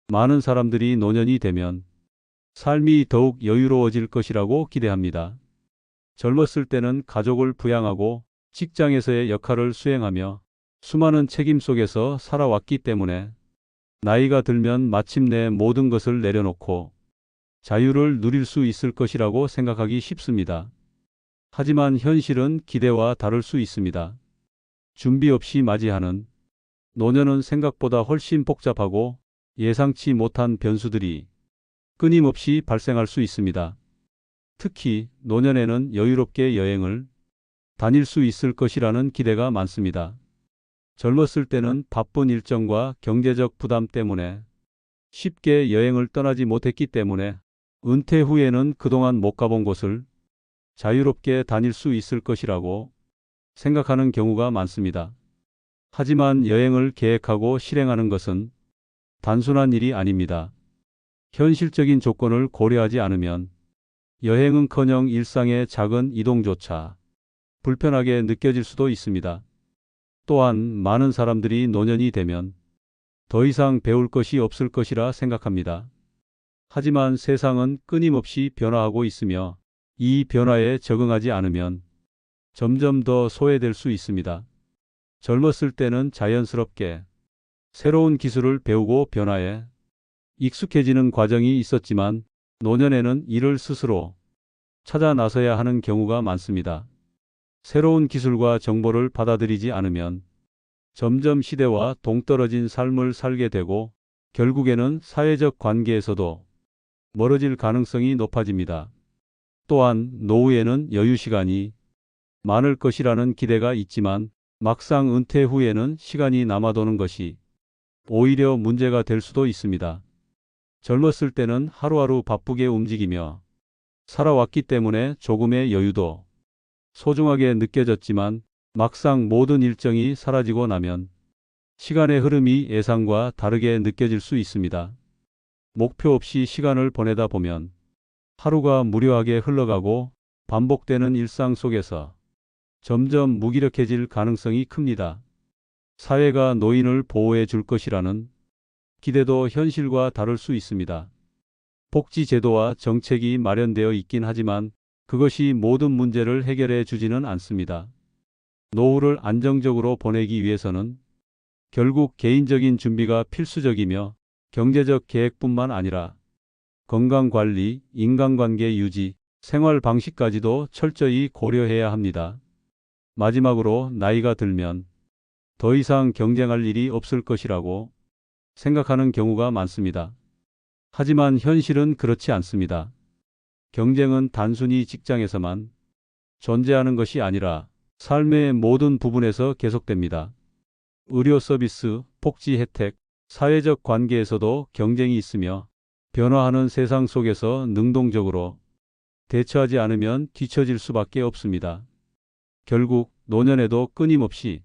많은 사람들이 노년이 되면 삶이 더욱 여유로워질 것이라고 기대합니다. 젊었을 때는 가족을 부양하고 직장에서의 역할을 수행하며 수많은 책임 속에서 살아왔기 때문에 나이가 들면 마침내 모든 것을 내려놓고 자유를 누릴 수 있을 것이라고 생각하기 쉽습니다. 하지만 현실은 기대와 다를 수 있습니다. 준비 없이 맞이하는 노년은 생각보다 훨씬 복잡하고 예상치 못한 변수들이 끊임없이 발생할 수 있습니다. 특히 노년에는 여유롭게 여행을 다닐 수 있을 것이라는 기대가 많습니다. 젊었을 때는 바쁜 일정과 경제적 부담 때문에 쉽게 여행을 떠나지 못했기 때문에 은퇴 후에는 그동안 못 가본 곳을 자유롭게 다닐 수 있을 것이라고 생각하는 경우가 많습니다. 하지만 여행을 계획하고 실행하는 것은 단순한 일이 아닙니다. 현실적인 조건을 고려하지 않으면 여행은커녕 일상의 작은 이동조차 불편하게 느껴질 수도 있습니다. 또한 많은 사람들이 노년이 되면 더 이상 배울 것이 없을 것이라 생각합니다. 하지만 세상은 끊임없이 변화하고 있으며 이 변화에 적응하지 않으면 점점 더 소외될 수 있습니다. 젊었을 때는 자연스럽게 새로운 기술을 배우고 변화에 익숙해지는 과정이 있었지만 노년에는 이를 스스로 찾아 나서야 하는 경우가 많습니다. 새로운 기술과 정보를 받아들이지 않으면 점점 시대와 동떨어진 삶을 살게 되고 결국에는 사회적 관계에서도 멀어질 가능성이 높아집니다. 또한 노후에는 여유 시간이 많을 것이라는 기대가 있지만 막상 은퇴 후에는 시간이 남아도는 것이 오히려 문제가 될 수도 있습니다. 젊었을 때는 하루하루 바쁘게 움직이며 살아왔기 때문에 조금의 여유도 소중하게 느껴졌지만 막상 모든 일정이 사라지고 나면 시간의 흐름이 예상과 다르게 느껴질 수 있습니다. 목표 없이 시간을 보내다 보면 하루가 무료하게 흘러가고 반복되는 일상 속에서 점점 무기력해질 가능성이 큽니다. 사회가 노인을 보호해 줄 것이라는 기대도 현실과 다를 수 있습니다. 복지 제도와 정책이 마련되어 있긴 하지만 그것이 모든 문제를 해결해 주지는 않습니다. 노후를 안정적으로 보내기 위해서는 결국 개인적인 준비가 필수적이며 경제적 계획뿐만 아니라 건강관리, 인간관계 유지, 생활 방식까지도 철저히 고려해야 합니다. 마지막으로 나이가 들면 더 이상 경쟁할 일이 없을 것이라고 생각하는 경우가 많습니다. 하지만 현실은 그렇지 않습니다. 경쟁은 단순히 직장에서만 존재하는 것이 아니라 삶의 모든 부분에서 계속됩니다. 의료 서비스, 복지 혜택, 사회적 관계에서도 경쟁이 있으며 변화하는 세상 속에서 능동적으로 대처하지 않으면 뒤처질 수밖에 없습니다. 결국 노년에도 끊임없이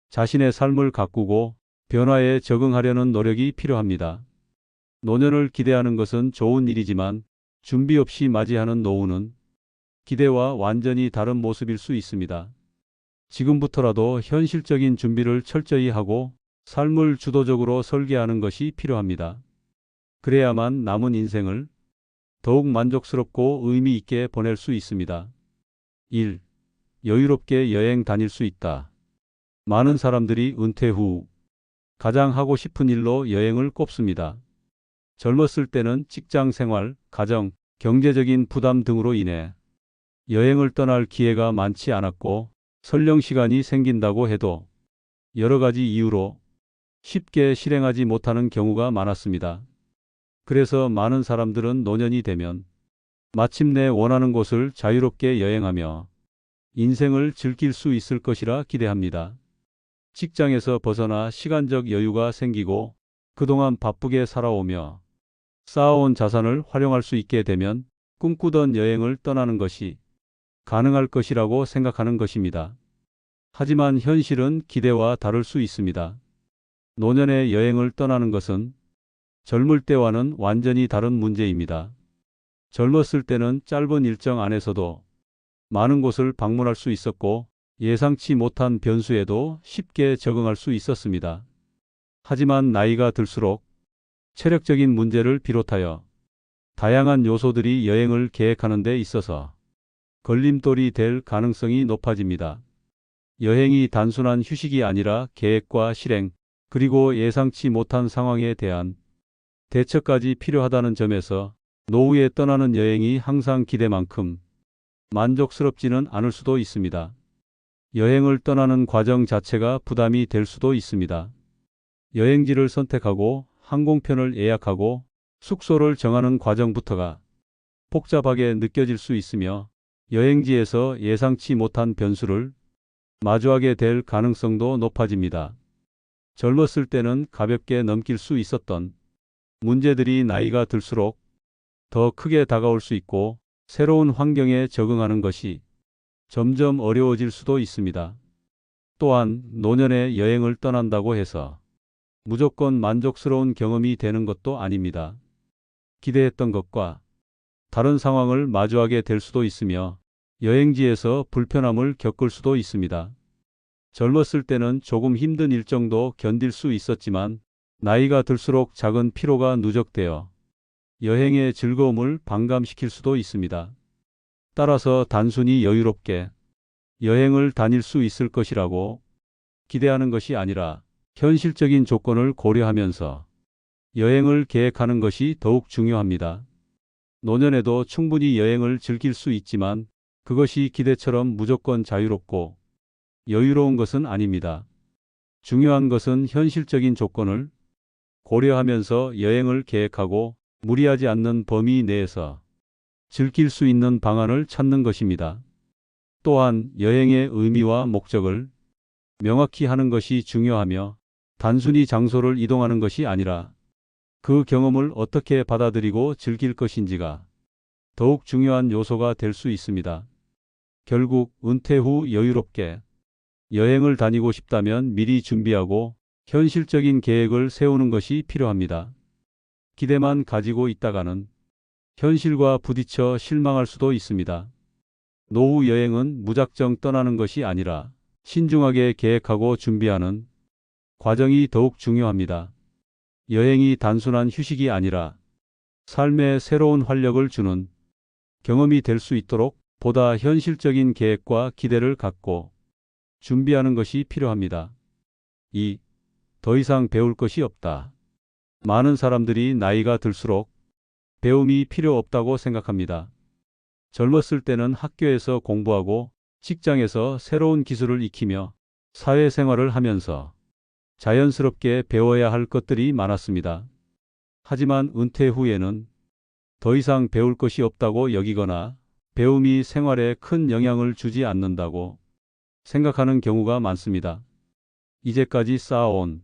자신의 삶을 가꾸고 변화에 적응하려는 노력이 필요합니다. 노년을 기대하는 것은 좋은 일이지만 준비 없이 맞이하는 노후는 기대와 완전히 다른 모습일 수 있습니다. 지금부터라도 현실적인 준비를 철저히 하고 삶을 주도적으로 설계하는 것이 필요합니다. 그래야만 남은 인생을 더욱 만족스럽고 의미 있게 보낼 수 있습니다. 1. 여유롭게 여행 다닐 수 있다. 많은 사람들이 은퇴 후 가장 하고 싶은 일로 여행을 꼽습니다. 젊었을 때는 직장 생활, 가정, 경제적인 부담 등으로 인해 여행을 떠날 기회가 많지 않았고 설령 시간이 생긴다고 해도 여러 가지 이유로 쉽게 실행하지 못하는 경우가 많았습니다. 그래서 많은 사람들은 노년이 되면 마침내 원하는 곳을 자유롭게 여행하며 인생을 즐길 수 있을 것이라 기대합니다. 직장에서 벗어나 시간적 여유가 생기고 그동안 바쁘게 살아오며 쌓아온 자산을 활용할 수 있게 되면 꿈꾸던 여행을 떠나는 것이 가능할 것이라고 생각하는 것입니다. 하지만 현실은 기대와 다를 수 있습니다. 노년에 여행을 떠나는 것은 젊을 때와는 완전히 다른 문제입니다. 젊었을 때는 짧은 일정 안에서도 많은 곳을 방문할 수 있었고 예상치 못한 변수에도 쉽게 적응할 수 있었습니다. 하지만 나이가 들수록 체력적인 문제를 비롯하여 다양한 요소들이 여행을 계획하는 데 있어서 걸림돌이 될 가능성이 높아집니다. 여행이 단순한 휴식이 아니라 계획과 실행, 그리고 예상치 못한 상황에 대한 대처까지 필요하다는 점에서 노후에 떠나는 여행이 항상 기대만큼 만족스럽지는 않을 수도 있습니다. 여행을 떠나는 과정 자체가 부담이 될 수도 있습니다. 여행지를 선택하고 항공편을 예약하고 숙소를 정하는 과정부터가 복잡하게 느껴질 수 있으며 여행지에서 예상치 못한 변수를 마주하게 될 가능성도 높아집니다. 젊었을 때는 가볍게 넘길 수 있었던 문제들이 나이가 들수록 더 크게 다가올 수 있고 새로운 환경에 적응하는 것이 점점 어려워질 수도 있습니다. 또한 노년에 여행을 떠난다고 해서 무조건 만족스러운 경험이 되는 것도 아닙니다. 기대했던 것과 다른 상황을 마주하게 될 수도 있으며 여행지에서 불편함을 겪을 수도 있습니다. 젊었을 때는 조금 힘든 일정도 견딜 수 있었지만 나이가 들수록 작은 피로가 누적되어 여행의 즐거움을 반감시킬 수도 있습니다. 따라서 단순히 여유롭게 여행을 다닐 수 있을 것이라고 기대하는 것이 아니라 현실적인 조건을 고려하면서 여행을 계획하는 것이 더욱 중요합니다. 노년에도 충분히 여행을 즐길 수 있지만 그것이 기대처럼 무조건 자유롭고 여유로운 것은 아닙니다. 중요한 것은 현실적인 조건을 고려하면서 여행을 계획하고 무리하지 않는 범위 내에서 즐길 수 있는 방안을 찾는 것입니다. 또한 여행의 의미와 목적을 명확히 하는 것이 중요하며 단순히 장소를 이동하는 것이 아니라 그 경험을 어떻게 받아들이고 즐길 것인지가 더욱 중요한 요소가 될 수 있습니다. 결국 은퇴 후 여유롭게 여행을 다니고 싶다면 미리 준비하고 현실적인 계획을 세우는 것이 필요합니다. 기대만 가지고 있다가는 현실과 부딪혀 실망할 수도 있습니다. 노후 여행은 무작정 떠나는 것이 아니라 신중하게 계획하고 준비하는 과정이 더욱 중요합니다. 여행이 단순한 휴식이 아니라 삶에 새로운 활력을 주는 경험이 될 수 있도록 보다 현실적인 계획과 기대를 갖고 준비하는 것이 필요합니다. 2. 더 이상 배울 것이 없다. 많은 사람들이 나이가 들수록 배움이 필요 없다고 생각합니다. 젊었을 때는 학교에서 공부하고 직장에서 새로운 기술을 익히며 사회생활을 하면서 자연스럽게 배워야 할 것들이 많았습니다. 하지만 은퇴 후에는 더 이상 배울 것이 없다고 여기거나 배움이 생활에 큰 영향을 주지 않는다고 생각하는 경우가 많습니다. 이제까지 쌓아온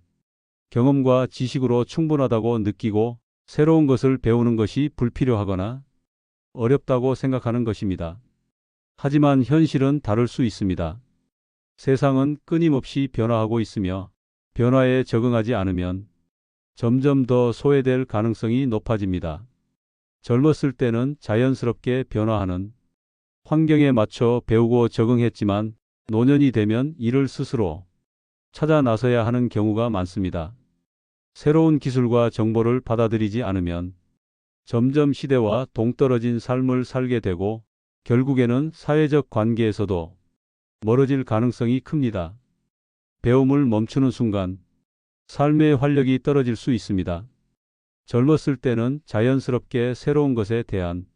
경험과 지식으로 충분하다고 느끼고 새로운 것을 배우는 것이 불필요하거나 어렵다고 생각하는 것입니다. 하지만 현실은 다를 수 있습니다. 세상은 끊임없이 변화하고 있으며 변화에 적응하지 않으면 점점 더 소외될 가능성이 높아집니다. 젊었을 때는 자연스럽게 변화하는 환경에 맞춰 배우고 적응했지만 노년이 되면 이를 스스로 찾아 나서야 하는 경우가 많습니다. 새로운 기술과 정보를 받아들이지 않으면 점점 시대와 동떨어진 삶을 살게 되고 결국에는 사회적 관계에서도 멀어질 가능성이 큽니다. 배움을 멈추는 순간 삶의 활력이 떨어질 수 있습니다. 젊었을 때는 자연스럽게 새로운 것에 대한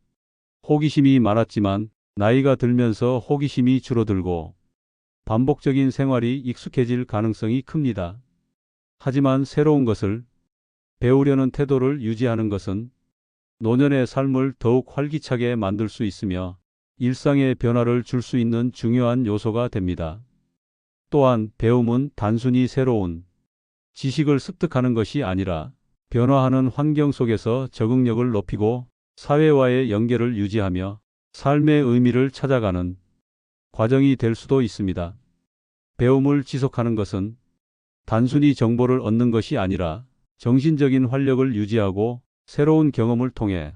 호기심이 많았지만 나이가 들면서 호기심이 줄어들고 반복적인 생활이 익숙해질 가능성이 큽니다. 하지만 새로운 것을 배우려는 태도를 유지하는 것은 노년의 삶을 더욱 활기차게 만들 수 있으며 일상의 변화를 줄 수 있는 중요한 요소가 됩니다. 또한 배움은 단순히 새로운 지식을 습득하는 것이 아니라 변화하는 환경 속에서 적응력을 높이고 사회와의 연결을 유지하며 삶의 의미를 찾아가는 과정이 될 수도 있습니다. 배움을 지속하는 것은 단순히 정보를 얻는 것이 아니라 정신적인 활력을 유지하고 새로운 경험을 통해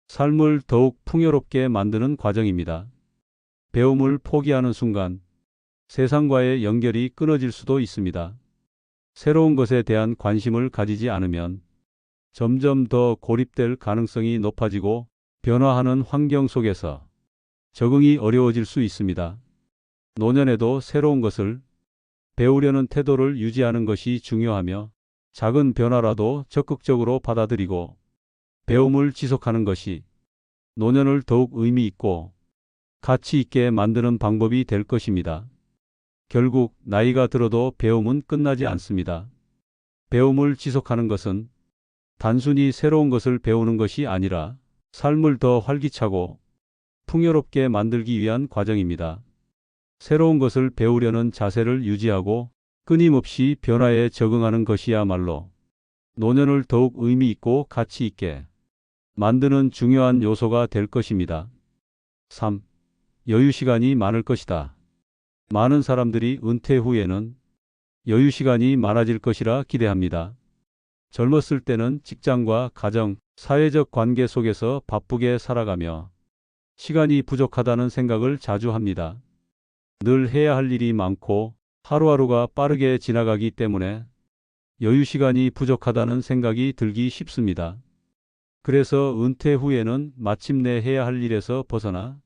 삶을 더욱 풍요롭게 만드는 과정입니다. 배움을 포기하는 순간 세상과의 연결이 끊어질 수도 있습니다. 새로운 것에 대한 관심을 가지지 않으면 점점 더 고립될 가능성이 높아지고 변화하는 환경 속에서 적응이 어려워질 수 있습니다. 노년에도 새로운 것을 배우려는 태도를 유지하는 것이 중요하며 작은 변화라도 적극적으로 받아들이고 배움을 지속하는 것이 노년을 더욱 의미 있고 가치 있게 만드는 방법이 될 것입니다. 결국 나이가 들어도 배움은 끝나지 않습니다. 배움을 지속하는 것은 단순히 새로운 것을 배우는 것이 아니라 삶을 더 활기차고 풍요롭게 만들기 위한 과정입니다. 새로운 것을 배우려는 자세를 유지하고 끊임없이 변화에 적응하는 것이야말로 노년을 더욱 의미 있고 가치 있게 만드는 중요한 요소가 될 것입니다. 3. 여유 시간이 많을 것이다. 많은 사람들이 은퇴 후에는 여유 시간이 많아질 것이라 기대합니다. 젊었을 때는 직장과 가정, 사회적 관계 속에서 바쁘게 살아가며 시간이 부족하다는 생각을 자주 합니다. 늘 해야 할 일이 많고 하루하루가 빠르게 지나가기 때문에 여유 시간이 부족하다는 생각이 들기 쉽습니다. 그래서 은퇴 후에는 마침내 해야 할 일에서 벗어나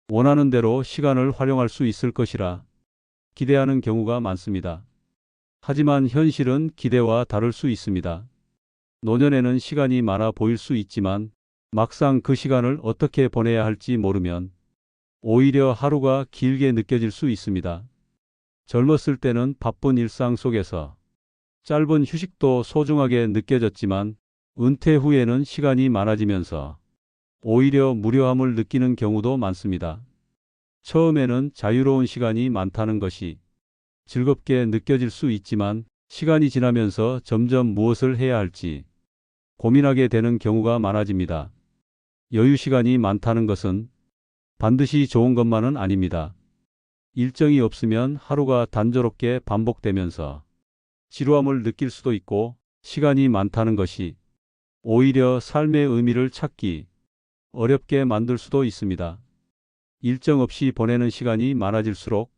원하는 대로 시간을 활용할 수 있을 것이라 기대하는 경우가 많습니다. 하지만 현실은 기대와 다를 수 있습니다. 노년에는 시간이 많아 보일 수 있지만 막상 그 시간을 어떻게 보내야 할지 모르면 오히려 하루가 길게 느껴질 수 있습니다. 젊었을 때는 바쁜 일상 속에서 짧은 휴식도 소중하게 느껴졌지만 은퇴 후에는 시간이 많아지면서 오히려 무료함을 느끼는 경우도 많습니다. 처음에는 자유로운 시간이 많다는 것이 즐겁게 느껴질 수 있지만 시간이 지나면서 점점 무엇을 해야 할지 고민하게 되는 경우가 많아집니다. 여유 시간이 많다는 것은 반드시 좋은 것만은 아닙니다. 일정이 없으면 하루가 단조롭게 반복되면서 지루함을 느낄 수도 있고 시간이 많다는 것이 오히려 삶의 의미를 찾기 어렵게 만들 수도 있습니다. 일정 없이 보내는 시간이 많아질수록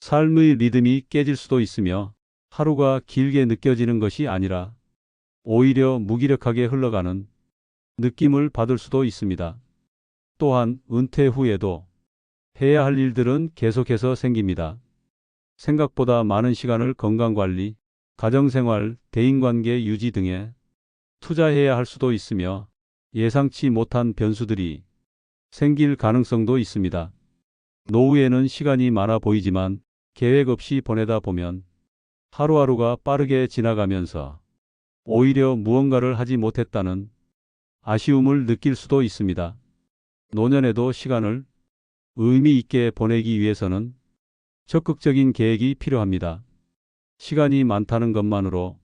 삶의 리듬이 깨질 수도 있으며 하루가 길게 느껴지는 것이 아니라 오히려 무기력하게 흘러가는 느낌을 받을 수도 있습니다. 또한 은퇴 후에도 해야 할 일들은 계속해서 생깁니다. 생각보다 많은 시간을 건강관리, 가정생활, 대인관계 유지 등에 투자해야 할 수도 있으며 예상치 못한 변수들이 생길 가능성도 있습니다. 노후에는 시간이 많아 보이지만 계획 없이 보내다 보면 하루하루가 빠르게 지나가면서 오히려 무언가를 하지 못했다는 아쉬움을 느낄 수도 있습니다. 노년에도 시간을 의미 있게 보내기 위해서는 적극적인 계획이 필요합니다. 시간이 많다는 것만으로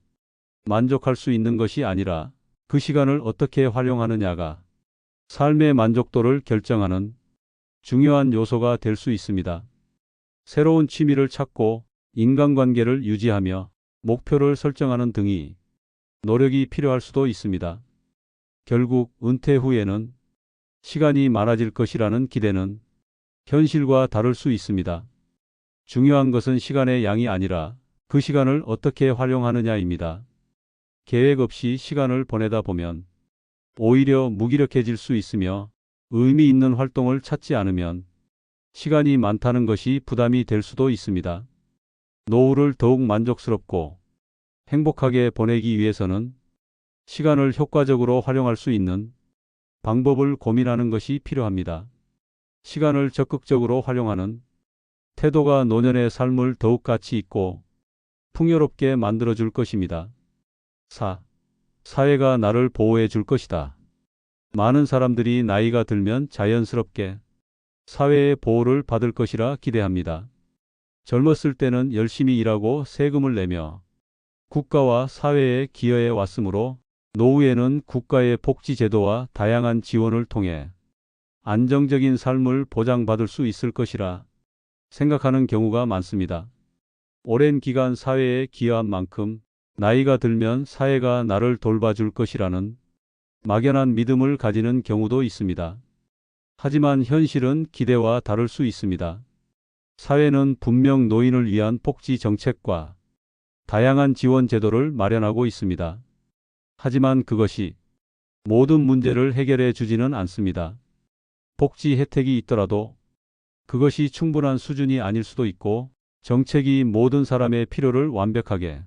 만족할 수 있는 것이 아니라 그 시간을 어떻게 활용하느냐가 삶의 만족도를 결정하는 중요한 요소가 될 수 있습니다. 새로운 취미를 찾고 인간관계를 유지하며 목표를 설정하는 등이 노력이 필요할 수도 있습니다. 결국 은퇴 후에는 시간이 많아질 것이라는 기대는 현실과 다를 수 있습니다. 중요한 것은 시간의 양이 아니라 그 시간을 어떻게 활용하느냐입니다. 계획 없이 시간을 보내다 보면 오히려 무기력해질 수 있으며 의미 있는 활동을 찾지 않으면 시간이 많다는 것이 부담이 될 수도 있습니다. 노후를 더욱 만족스럽고 행복하게 보내기 위해서는 시간을 효과적으로 활용할 수 있는 방법을 고민하는 것이 필요합니다. 시간을 적극적으로 활용하는 태도가 노년의 삶을 더욱 가치 있고 풍요롭게 만들어줄 것입니다. 4. 사회가 나를 보호해 줄 것이다. 많은 사람들이 나이가 들면 자연스럽게 사회의 보호를 받을 것이라 기대합니다. 젊었을 때는 열심히 일하고 세금을 내며 국가와 사회에 기여해 왔으므로 노후에는 국가의 복지 제도와 다양한 지원을 통해 안정적인 삶을 보장받을 수 있을 것이라 생각하는 경우가 많습니다. 오랜 기간 사회에 기여한 만큼 나이가 들면 사회가 나를 돌봐줄 것이라는 막연한 믿음을 가지는 경우도 있습니다. 하지만 현실은 기대와 다를 수 있습니다. 사회는 분명 노인을 위한 복지 정책과 다양한 지원 제도를 마련하고 있습니다. 하지만 그것이 모든 문제를 해결해 주지는 않습니다. 복지 혜택이 있더라도 그것이 충분한 수준이 아닐 수도 있고 정책이 모든 사람의 필요를 완벽하게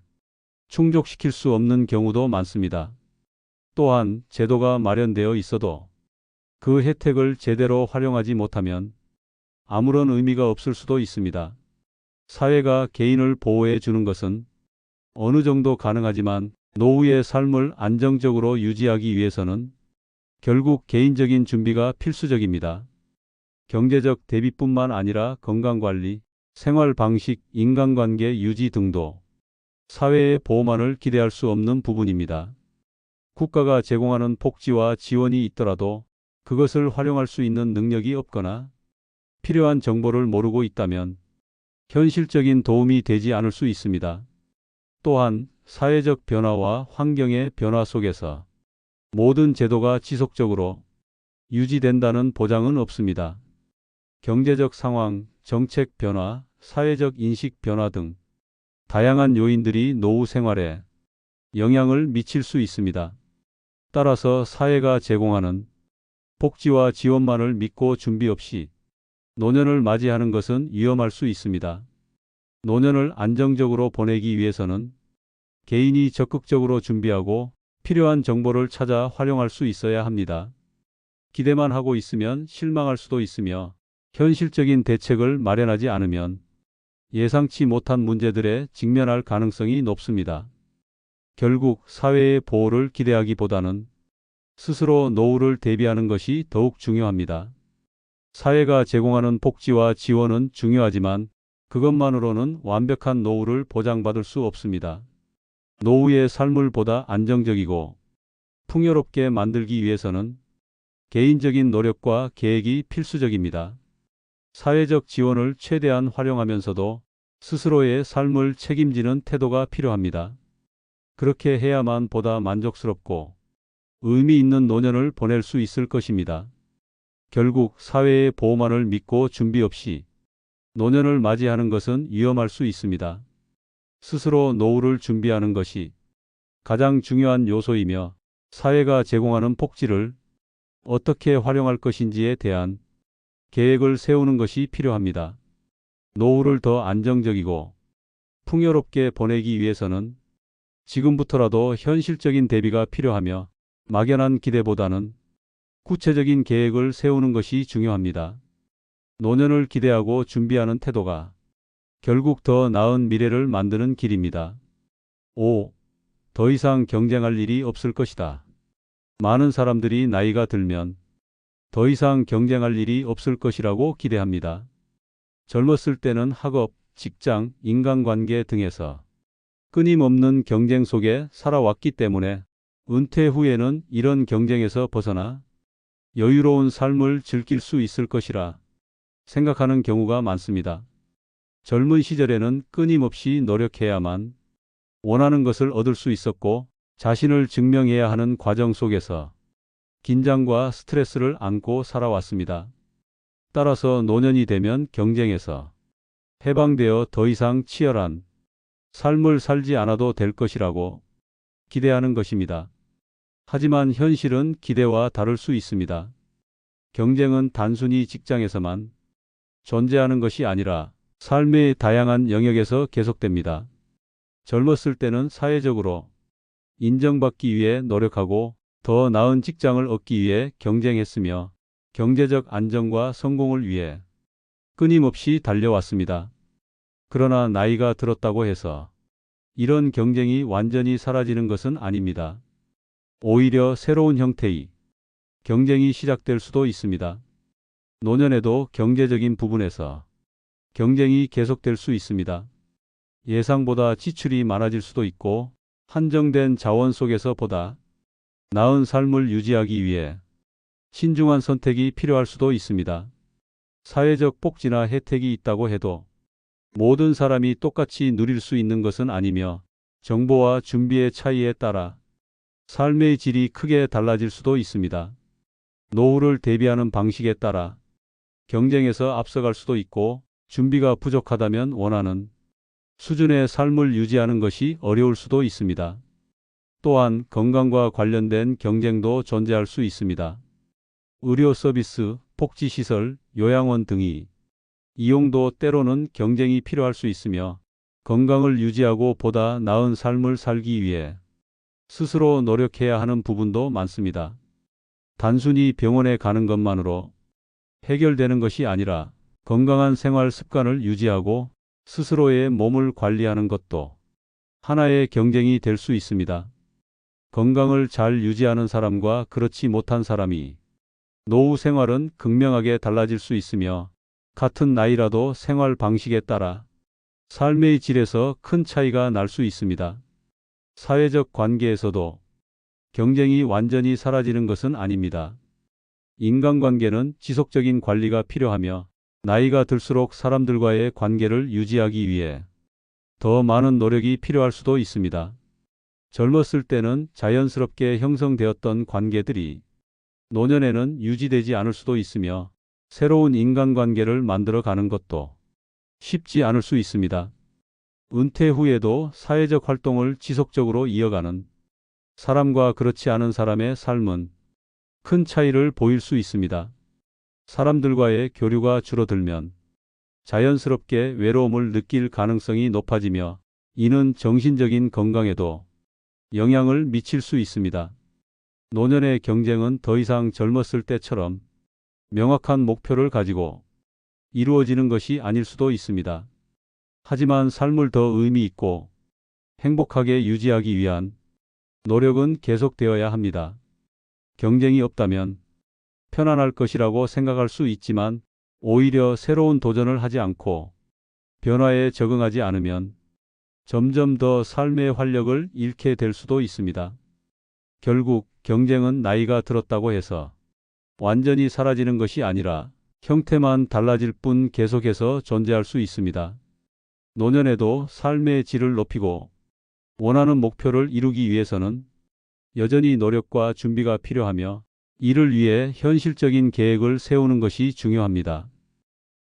충족시킬 수 없는 경우도 많습니다. 또한 제도가 마련되어 있어도 그 혜택을 제대로 활용하지 못하면 아무런 의미가 없을 수도 있습니다. 사회가 개인을 보호해 주는 것은 어느 정도 가능하지만 노후의 삶을 안정적으로 유지하기 위해서는 결국 개인적인 준비가 필수적입니다. 경제적 대비뿐만 아니라 건강관리, 생활방식, 인간관계 유지 등도 사회의 보호만을 기대할 수 없는 부분입니다. 국가가 제공하는 복지와 지원이 있더라도 그것을 활용할 수 있는 능력이 없거나 필요한 정보를 모르고 있다면 현실적인 도움이 되지 않을 수 있습니다. 또한 사회적 변화와 환경의 변화 속에서 모든 제도가 지속적으로 유지된다는 보장은 없습니다. 경제적 상황, 정책 변화, 사회적 인식 변화 등 다양한 요인들이 노후 생활에 영향을 미칠 수 있습니다. 따라서 사회가 제공하는 복지와 지원만을 믿고 준비 없이 노년을 맞이하는 것은 위험할 수 있습니다. 노년을 안정적으로 보내기 위해서는 개인이 적극적으로 준비하고 필요한 정보를 찾아 활용할 수 있어야 합니다. 기대만 하고 있으면 실망할 수도 있으며 현실적인 대책을 마련하지 않으면 예상치 못한 문제들에 직면할 가능성이 높습니다. 결국 사회의 보호를 기대하기보다는 스스로 노후를 대비하는 것이 더욱 중요합니다. 사회가 제공하는 복지와 지원은 중요하지만 그것만으로는 완벽한 노후를 보장받을 수 없습니다. 노후의 삶을 보다 안정적이고 풍요롭게 만들기 위해서는 개인적인 노력과 계획이 필수적입니다. 사회적 지원을 최대한 활용하면서도 스스로의 삶을 책임지는 태도가 필요합니다. 그렇게 해야만 보다 만족스럽고 의미 있는 노년을 보낼 수 있을 것입니다. 결국 사회의 보호만을 믿고 준비 없이 노년을 맞이하는 것은 위험할 수 있습니다. 스스로 노후를 준비하는 것이 가장 중요한 요소이며 사회가 제공하는 복지를 어떻게 활용할 것인지에 대한 계획을 세우는 것이 필요합니다. 노후를 더 안정적이고 풍요롭게 보내기 위해서는 지금부터라도 현실적인 대비가 필요하며 막연한 기대보다는 구체적인 계획을 세우는 것이 중요합니다. 노년을 기대하고 준비하는 태도가 결국 더 나은 미래를 만드는 길입니다. 5. 더 이상 경쟁할 일이 없을 것이다. 많은 사람들이 나이가 들면 더 이상 경쟁할 일이 없을 것이라고 기대합니다. 젊었을 때는 학업, 직장, 인간관계 등에서 끊임없는 경쟁 속에 살아왔기 때문에 은퇴 후에는 이런 경쟁에서 벗어나 여유로운 삶을 즐길 수 있을 것이라 생각하는 경우가 많습니다. 젊은 시절에는 끊임없이 노력해야만 원하는 것을 얻을 수 있었고 자신을 증명해야 하는 과정 속에서 긴장과 스트레스를 안고 살아왔습니다. 따라서 노년이 되면 경쟁에서 해방되어 더 이상 치열한 삶을 살지 않아도 될 것이라고 기대하는 것입니다. 하지만 현실은 기대와 다를 수 있습니다. 경쟁은 단순히 직장에서만 존재하는 것이 아니라 삶의 다양한 영역에서 계속됩니다. 젊었을 때는 사회적으로 인정받기 위해 노력하고 더 나은 직장을 얻기 위해 경쟁했으며 경제적 안정과 성공을 위해 끊임없이 달려왔습니다. 그러나 나이가 들었다고 해서 이런 경쟁이 완전히 사라지는 것은 아닙니다. 오히려 새로운 형태의 경쟁이 시작될 수도 있습니다. 노년에도 경제적인 부분에서 경쟁이 계속될 수 있습니다. 예상보다 지출이 많아질 수도 있고 한정된 자원 속에서 보다 나은 삶을 유지하기 위해 신중한 선택이 필요할 수도 있습니다. 사회적 복지나 혜택이 있다고 해도 모든 사람이 똑같이 누릴 수 있는 것은 아니며 정보와 준비의 차이에 따라 삶의 질이 크게 달라질 수도 있습니다. 노후를 대비하는 방식에 따라 경쟁에서 앞서갈 수도 있고 준비가 부족하다면 원하는 수준의 삶을 유지하는 것이 어려울 수도 있습니다. 또한 건강과 관련된 경쟁도 존재할 수 있습니다. 의료 서비스, 복지시설, 요양원 등이 이용도 때로는 경쟁이 필요할 수 있으며 건강을 유지하고 보다 나은 삶을 살기 위해 스스로 노력해야 하는 부분도 많습니다. 단순히 병원에 가는 것만으로 해결되는 것이 아니라 건강한 생활 습관을 유지하고 스스로의 몸을 관리하는 것도 하나의 경쟁이 될 수 있습니다. 건강을 잘 유지하는 사람과 그렇지 못한 사람이 노후 생활은 극명하게 달라질 수 있으며 같은 나이라도 생활 방식에 따라 삶의 질에서 큰 차이가 날 수 있습니다. 사회적 관계에서도 경쟁이 완전히 사라지는 것은 아닙니다. 인간관계는 지속적인 관리가 필요하며 나이가 들수록 사람들과의 관계를 유지하기 위해 더 많은 노력이 필요할 수도 있습니다. 젊었을 때는 자연스럽게 형성되었던 관계들이 노년에는 유지되지 않을 수도 있으며 새로운 인간관계를 만들어 가는 것도 쉽지 않을 수 있습니다. 은퇴 후에도 사회적 활동을 지속적으로 이어가는 사람과 그렇지 않은 사람의 삶은 큰 차이를 보일 수 있습니다. 사람들과의 교류가 줄어들면 자연스럽게 외로움을 느낄 가능성이 높아지며 이는 정신적인 건강에도 영향을 미칠 수 있습니다. 노년의 경쟁은 더 이상 젊었을 때처럼 명확한 목표를 가지고 이루어지는 것이 아닐 수도 있습니다. 하지만 삶을 더 의미 있고 행복하게 유지하기 위한 노력은 계속되어야 합니다. 경쟁이 없다면 편안할 것이라고 생각할 수 있지만 오히려 새로운 도전을 하지 않고 변화에 적응하지 않으면 점점 더 삶의 활력을 잃게 될 수도 있습니다. 결국 경쟁은 나이가 들었다고 해서 완전히 사라지는 것이 아니라 형태만 달라질 뿐 계속해서 존재할 수 있습니다. 노년에도 삶의 질을 높이고 원하는 목표를 이루기 위해서는 여전히 노력과 준비가 필요하며 이를 위해 현실적인 계획을 세우는 것이 중요합니다.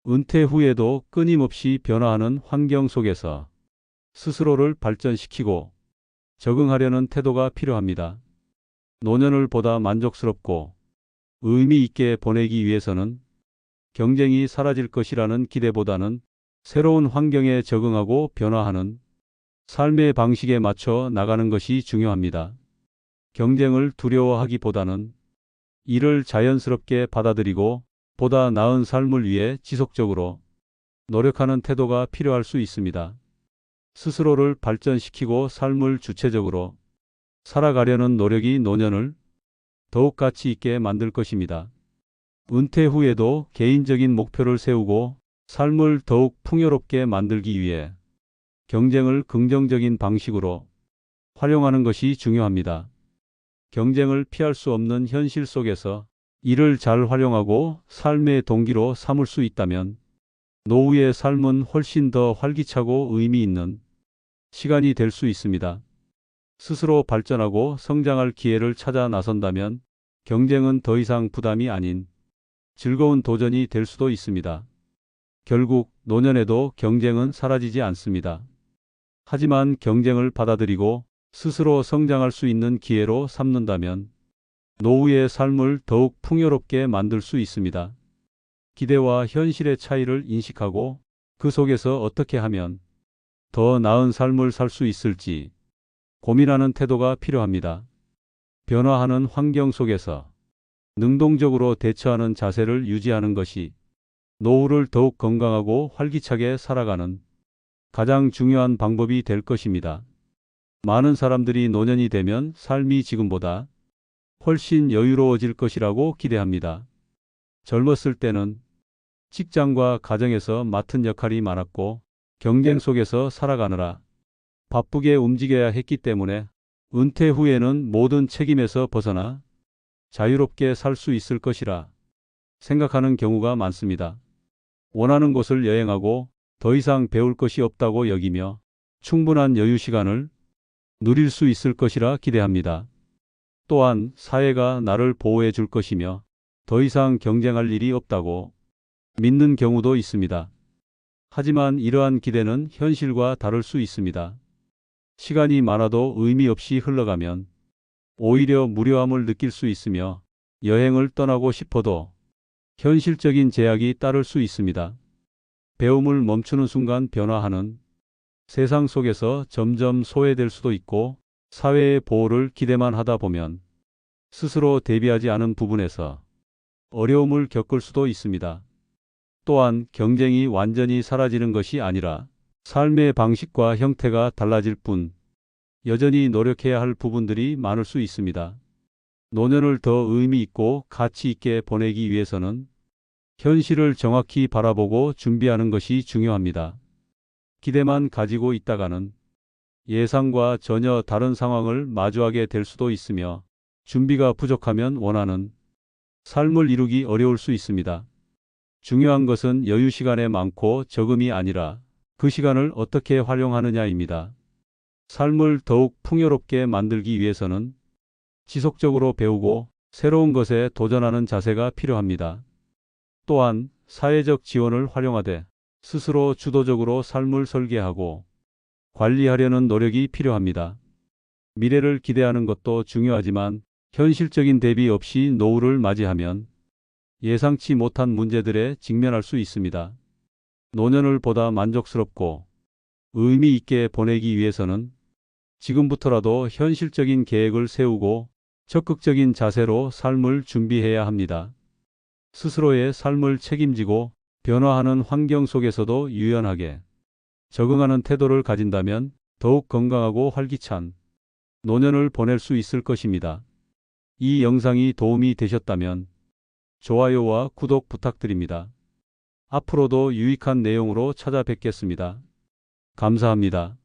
은퇴 후에도 끊임없이 변화하는 환경 속에서 스스로를 발전시키고 적응하려는 태도가 필요합니다. 노년을 보다 만족스럽고 의미 있게 보내기 위해서는 경쟁이 사라질 것이라는 기대보다는 새로운 환경에 적응하고 변화하는 삶의 방식에 맞춰 나가는 것이 중요합니다. 경쟁을 두려워하기보다는 이를 자연스럽게 받아들이고 보다 나은 삶을 위해 지속적으로 노력하는 태도가 필요할 수 있습니다. 스스로를 발전시키고 삶을 주체적으로 살아가려는 노력이 노년을 더욱 가치 있게 만들 것입니다. 은퇴 후에도 개인적인 목표를 세우고 삶을 더욱 풍요롭게 만들기 위해 경쟁을 긍정적인 방식으로 활용하는 것이 중요합니다. 경쟁을 피할 수 없는 현실 속에서 이를 잘 활용하고 삶의 동기로 삼을 수 있다면 노후의 삶은 훨씬 더 활기차고 의미 있는 시간이 될 수 있습니다. 스스로 발전하고 성장할 기회를 찾아 나선다면 경쟁은 더 이상 부담이 아닌 즐거운 도전이 될 수도 있습니다. 결국 노년에도 경쟁은 사라지지 않습니다. 하지만 경쟁을 받아들이고 스스로 성장할 수 있는 기회로 삼는다면 노후의 삶을 더욱 풍요롭게 만들 수 있습니다. 기대와 현실의 차이를 인식하고 그 속에서 어떻게 하면 더 나은 삶을 살 수 있을지 고민하는 태도가 필요합니다. 변화하는 환경 속에서 능동적으로 대처하는 자세를 유지하는 것이 노후를 더욱 건강하고 활기차게 살아가는 가장 중요한 방법이 될 것입니다. 많은 사람들이 노년이 되면 삶이 지금보다 훨씬 여유로워질 것이라고 기대합니다. 젊었을 때는 직장과 가정에서 맡은 역할이 많았고 경쟁 속에서 살아가느라 바쁘게 움직여야 했기 때문에 은퇴 후에는 모든 책임에서 벗어나 자유롭게 살 수 있을 것이라 생각하는 경우가 많습니다. 원하는 곳을 여행하고 더 이상 배울 것이 없다고 여기며 충분한 여유 시간을 누릴 수 있을 것이라 기대합니다. 또한 사회가 나를 보호해 줄 것이며 더 이상 경쟁할 일이 없다고 믿는 경우도 있습니다. 하지만 이러한 기대는 현실과 다를 수 있습니다. 시간이 많아도 의미 없이 흘러가면 오히려 무료함을 느낄 수 있으며 여행을 떠나고 싶어도 현실적인 제약이 따를 수 있습니다. 배움을 멈추는 순간 변화하는 세상 속에서 점점 소외될 수도 있고 사회의 보호를 기대만 하다 보면 스스로 대비하지 않은 부분에서 어려움을 겪을 수도 있습니다. 또한 경쟁이 완전히 사라지는 것이 아니라 삶의 방식과 형태가 달라질 뿐 여전히 노력해야 할 부분들이 많을 수 있습니다. 노년을 더 의미 있고 가치 있게 보내기 위해서는 현실을 정확히 바라보고 준비하는 것이 중요합니다. 기대만 가지고 있다가는 예상과 전혀 다른 상황을 마주하게 될 수도 있으며 준비가 부족하면 원하는 삶을 이루기 어려울 수 있습니다. 중요한 것은 여유 시간에 많고 적음이 아니라 그 시간을 어떻게 활용하느냐입니다. 삶을 더욱 풍요롭게 만들기 위해서는 지속적으로 배우고 새로운 것에 도전하는 자세가 필요합니다. 또한 사회적 지원을 활용하되 스스로 주도적으로 삶을 설계하고 관리하려는 노력이 필요합니다. 미래를 기대하는 것도 중요하지만 현실적인 대비 없이 노후를 맞이하면 예상치 못한 문제들에 직면할 수 있습니다. 노년을 보다 만족스럽고 의미 있게 보내기 위해서는 지금부터라도 현실적인 계획을 세우고 적극적인 자세로 삶을 준비해야 합니다. 스스로의 삶을 책임지고 변화하는 환경 속에서도 유연하게 적응하는 태도를 가진다면 더욱 건강하고 활기찬 노년을 보낼 수 있을 것입니다. 이 영상이 도움이 되셨다면 좋아요와 구독 부탁드립니다. 앞으로도 유익한 내용으로 찾아뵙겠습니다. 감사합니다.